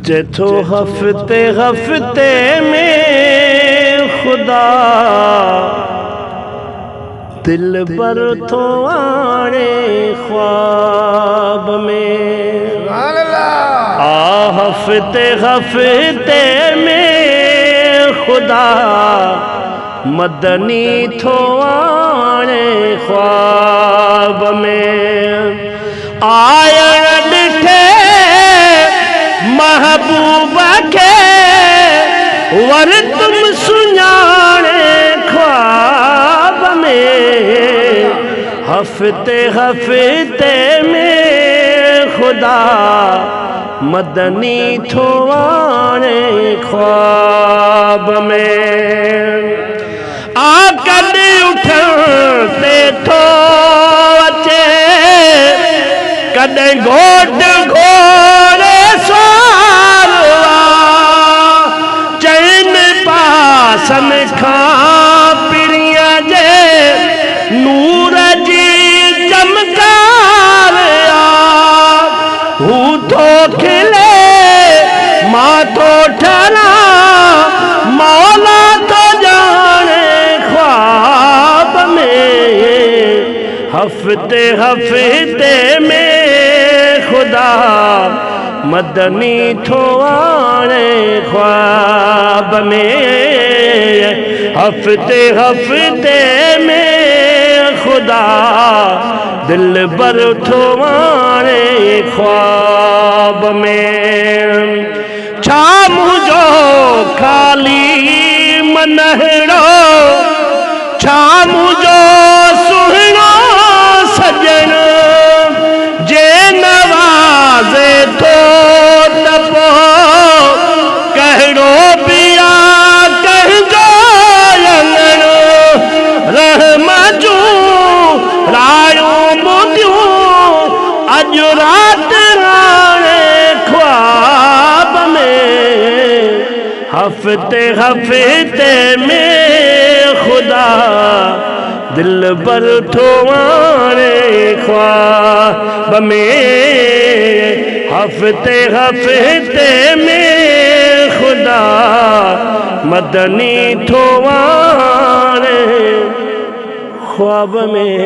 जेठो हफ्ते हफ्ते में खुदा दिल पर थो आणे ख्वाब में। हफ्ते हफ्ते में खुदा मदनी थो आणे ख्वाब में। आयण ॾिठे महबूबा के वर तुम सुञाणे ख्वाब में। हफ्ते हफ्ते में खुदा मदनी थो आणे ख्वाब में। कॾ उठते थो अचे कॾहिं घोट घोड़े सवारवा चैन पासन खां पिरीअ जे नूर जी चमकार हू थो खिले मां थो ठरा मौला तो जाने ख्वाब में। हफ्ते हफ्ते में खुदा मदनी थो आणे ख्वाब में। हफ्ते हफ्ते में खुदा दिल बर थो आणे ख्वाब में। छा मुझो खाली मनहड़ो छा मुझो सुहिणो सजन जे नवाज़े थो त पोइ कहिड़ो पिया कंहिंजो अंगण। रहम जूं रायूं ॿुधियूं अॼु राति हाणे ख्वाब में। हफ्ते हफ्ते में खुदा दिल पर थो आणे ख्वाब में। हफ्ते हफ्ते में खुदा मदनी थो आणे ख्वाब में।